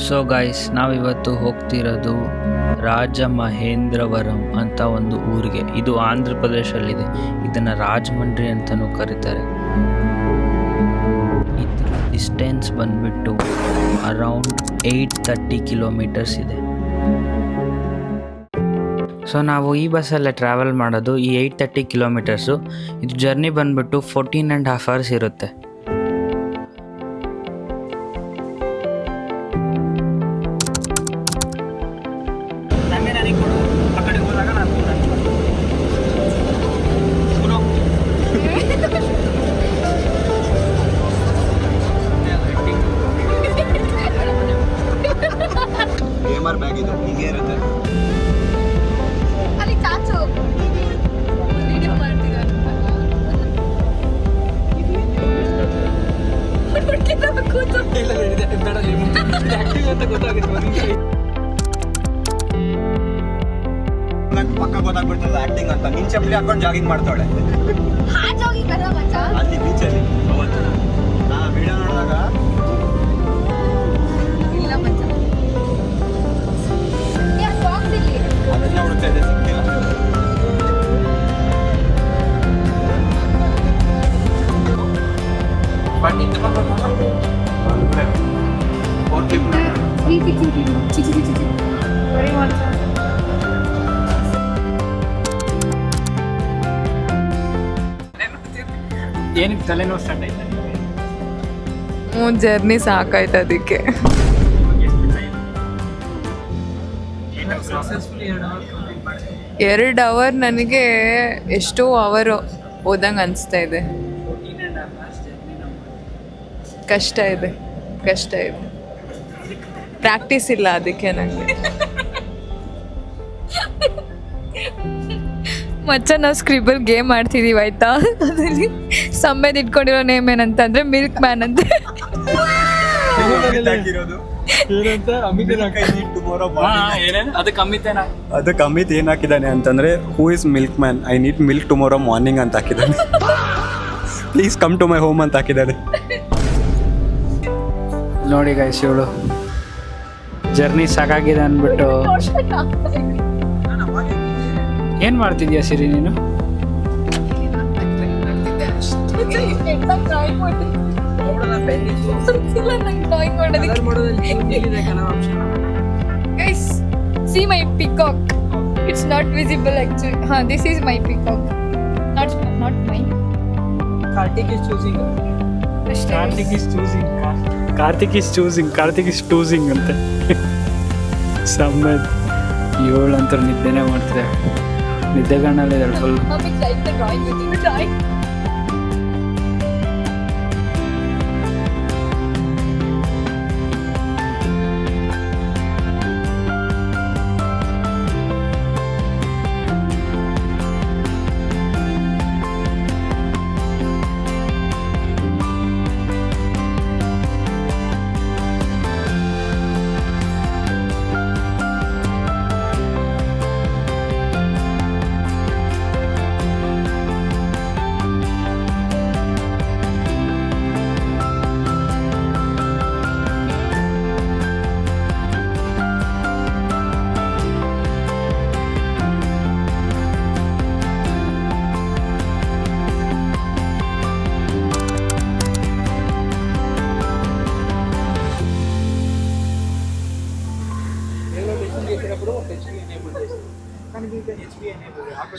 So guys, ನಾವಿವತ್ತು ಹೋಗ್ತಿರೋದು ರಾಜಮಹೇಂದ್ರವರಂ ಅಂತ ಒಂದು ಊರಿಗೆ. ಇದು ಆಂಧ್ರ ಪ್ರದೇಶಲ್ಲಿದೆ. ಇದನ್ನು ರಾಜಮಂಡ್ರಿ ಅಂತಲೂ ಕರೀತಾರೆ. ಇದರ ಡಿಸ್ಟೆನ್ಸ್ ಬಂದ್ಬಿಟ್ಟು ಅರೌಂಡ್ 830 ಕಿಲೋಮೀಟರ್ಸ್ ಇದೆ. ಸೊ ನಾವು ಈ ಬಸ್ಸಲ್ಲೇ ಟ್ರಾವೆಲ್ ಮಾಡೋದು. ಈ 830 ಕಿಲೋಮೀಟರ್ಸು. ಇದು ಜರ್ನಿ ಬಂದ್ಬಿಟ್ಟು 14.5 hours ಇರುತ್ತೆ. ಬ್ಯಾಗ್ ಇದು ಹೀಗೆ ಇರುತ್ತೆ. ಅಲ್ಲಿ ಚಾಚು ವಿಡಿಯೋ ಮಾಡ್ತಿದ್ದಾರೆ. ಪಕ್ಕ ಗೊತ್ತಾಗ್ಬಿಡ್ತದ ಆಕ್ಟಿಂಗ್ ಅಂತ. ನಿನ್ ಚಪ್ಪಲಿ ಹಾಕೊಂಡು ಜಾಗಿಂಗ್ ಮಾಡ್ತಾಳೆ ಅಲ್ಲಿ ಬೀಚಲ್ಲಿ. ನಾ ವಿಡಿಯೋ ನೋಡಿದಾಗ ಅದನ್ನ ಹುಡುಕ್ತಾ ಇದೆ, ಸಿಗ್ತಿಲ್ಲ. ಏನಕ್ಕೆ ತಲೆನೋವು ಸ್ಟಾರ್ಟ್ ಆಯ್ತು? ಜರ್ನಿ ಸಾಕಾಯ್ತು ಅದಕ್ಕೆ. 2 hour ನನಗೆ ಎಷ್ಟೋ ಅವರ್ ಹೋದಂಗೆ ಅನಿಸ್ತಾ ಇದೆ. ಕಷ್ಟ ಇದೆ. ಪ್ರಾಕ್ಟೀಸ್ ಇಲ್ಲ ಅದಕ್ಕೆ ನನಗೆ. ಮಚ್ಚ ನಾವು ಸ್ಕ್ರಿಬಲ್ ಗೇಮ್ ಆಡ್ತಿದೀವಿ ಆಯ್ತಾ. ಅದರಲ್ಲಿ ಸಮ್ಮೇದ್ ಇಟ್ಕೊಂಡಿರೋ ನೇಮ್ ಏನಂತಂದ್ರೆ ಮಿಲ್ಕ್ ಮ್ಯಾನ್ ಅಂತ. ಅದಕ್ಕೆ ಅಮಿತ್ ಏನ್ ಹಾಕಿದ್ದಾನೆ ಅಂತಂದ್ರೆ, who is milk man, I need milk tomorrow morning ಅಂತ ಹಾಕಿದ್ದಾನೆ. Please come to my home ಅಂತ ಹಾಕಿದ್ದಾನೆ. ನೋಡಿ ಗೈಸ್, ಇವಳು ಜರ್ನಿ ಸಾಕಾಗಿದೆ ಅಂದ್ಬಿಟ್ಟು ಏನು ಮಾಡ್ತಿದ್ಯಾ ಸಿರಿ ನೀನು? Guys, see my peacock. It's not visible actually. This is my peacock. Not mine. Karthik is choosing ಅಂತ. ಸಮ್ಮೇದ್ ಇವಳು ಅಂತ ನಿದ್ದೆನೇ ಮಾಡ್ತಿದ್ದೆ. ನಿದ್ದೆಗಣ್ಣಲ್ಲಿ ಫುಲ್.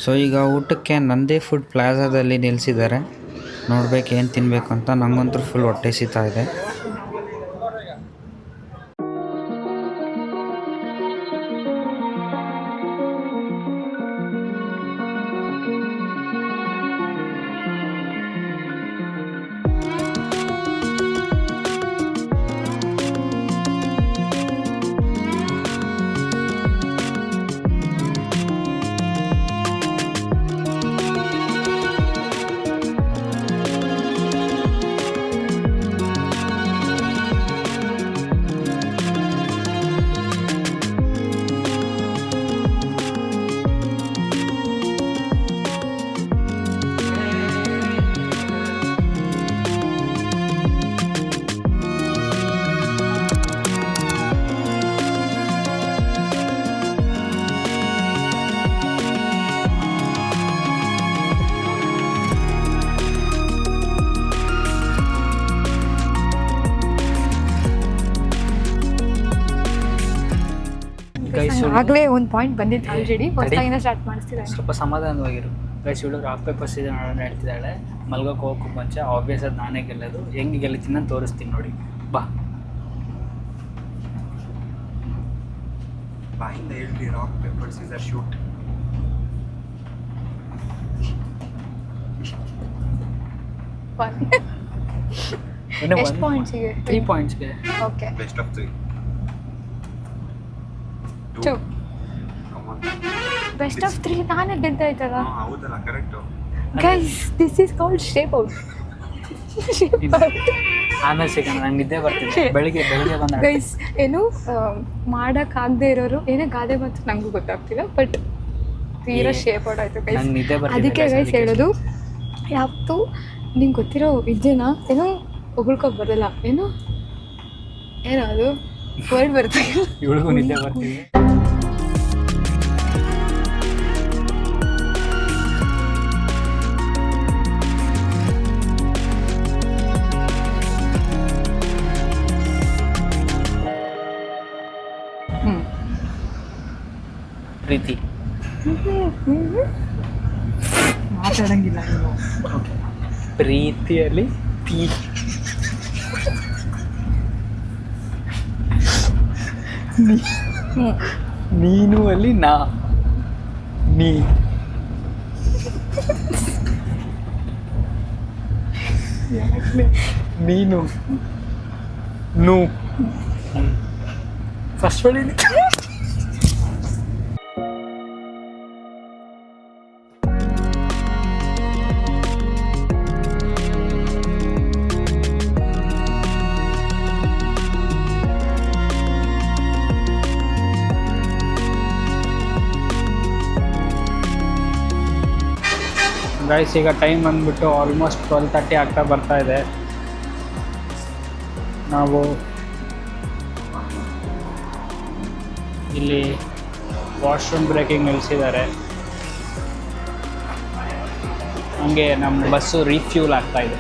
ಸೊ ಈಗ ಊಟಕ್ಕೆ ನಂದೇ ಫುಡ್ ಪ್ಲಾಜಾದಲ್ಲಿ ನಿಲ್ಲಿಸಿದ್ದಾರೆ. ನೋಡ್ಬೇಕು ಏನು ತಿನ್ನಬೇಕು ಅಂತ. ನಂಗಂತೂ ಫುಲ್ ಹೊಟ್ಟೆ ಸಿಗ್ತಾ ಇದೆ. ಆಗಲೇ ಒಂದು ಪಾಯಿಂಟ್ ಬಂದಿತ್ತು ಆಲ್ರೆಡಿ, ಹೊಸದಾಗಿನ ಸ್ಟಾರ್ಟ್ ಮಾಡಿಸ್ತಿದ್ದಾರೆ. ಸ್ವಲ್ಪ ಸಮಾಧಾನವಾಗಿರು ಗೈಸ್. ಇವಳು ರಾಕ್ ಪೇಪರ್ ಸೀಸನ್ ಆಡೋಣ ಹೇಳ್ತಿದ್ದಾಳೆ. ಮಲ್ಗೋಕೆ ಹೋಗೋಕ್ಕೂ ಮುಂಚೆ ಆಬ್ವಿಯಸ್ ಅದು ನಾನೇ ಗೆಲ್ಲೋದು. ಹೆಂಗೆ ಗೆಲ್ಲಿತೀನಿ ಅಂತ ತೋರಿಸ್ತೀನಿ ನೋಡಿ, ಬಾ. ಬಾಯಿಂದ ಹೇಳ್ರಿ, ರಾಕ್ ಪೇಪರ್ ಸೀಸರ್ ಶೂಟ್. ಎಷ್ಟು ಪಾಯಿಂಟ್ಸಿಗೆ? 3 ಪಾಯಿಂಟ್ಸ್ಗೆ. Okay, best of 3. 2. Best of 3 ನಾನೇ ಗೆದ್ದ ಆಯ್ತಲ್ಲ. ಹೌದಲ್ಲ, correct. Guys, this is called shape out. ಆಮೇಲೆ ಸಿಗೋಣ, ನಂಗೆ ನಿದ್ದೆ ಬರ್ತಿದೆ. ಬೆಳಿಗ್ಗೆ ಬಂದ ಗೈಸ್, ಏನು ಮಾಡೋಕ್ಕಾಗದೇ ಇರೋರು ಏನೇ ಗಾದೆ ಬಂತು ನನಗೂ ಗೊತ್ತಾಗ್ತಿಲ್ಲ, ಬಟ್ ತೀರಾ ಶೇಪ್ ಔಟ್ ಆಯಿತು ಗೈಸ್. ನಂಗೆ ನಿದ್ದೆ ಬರ್ತಿದೆ. ಅದಕ್ಕೆ ಗೈಸ್ ಹೇಳೋದು, ಯಾವತ್ತು ನಿಂಗೆ ಗೊತ್ತಿರೋ ವಿದ್ಯೆನ ಏನೋ ಹೊಗಳ್ಕೊ ಬರಲ್ಲ. ಏನೋ ಅದು ವರ್ಡ್ ಬರ್ತಿಲ್ಲ. ಇವಳಿಗೂ ನಿದ್ದೆ ಬರ್ತಿದೆ. ಪ್ರೀತಿ ಮಾತಾಡಂಗಿಲ್ಲ. ಪ್ರೀತಿಯಲ್ಲಿ ನೀನು ಅಲ್ಲಿ ನೀ ನೀನು ಫಸ್ಟ್ ಹೇಳಿ. ಗೈಸ್, ಈಗ ಟೈಮ್ ಬಂದ್ಬಿಟ್ಟು ಆಲ್ಮೋಸ್ಟ್ 12:30 ಆಗ್ತಾ ಬರ್ತಾ ಇದೆ. ನಾವು ಇಲ್ಲಿ ವಾಶ್ರೂಮ್ ಬ್ರೇಕಿಂಗ್ ನಿಲ್ಲಿಸಿದ್ದಾರೆ. ಹಂಗೆ ನಮ್ಮ ಬಸ್ಸು ರೀಫ್ಯೂಲ್ ಆಗ್ತಾ ಇದೆ.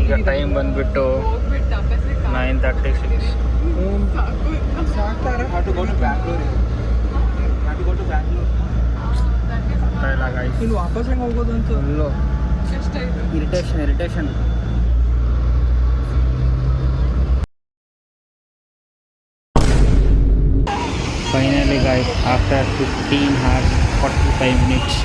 ಈಗ ಟೈಮ್ ಬಂದುಬಿಟ್ಟು 9:36. ಇಲ್ಲ ಗೈಸ್, ಇಲ್ಲಿ ವಾಪಸ್ ಹೆಂಗೆ ಹೋಗೋದು ಅಂತ full irritation. Finally guys, after 15 hours 45 minutes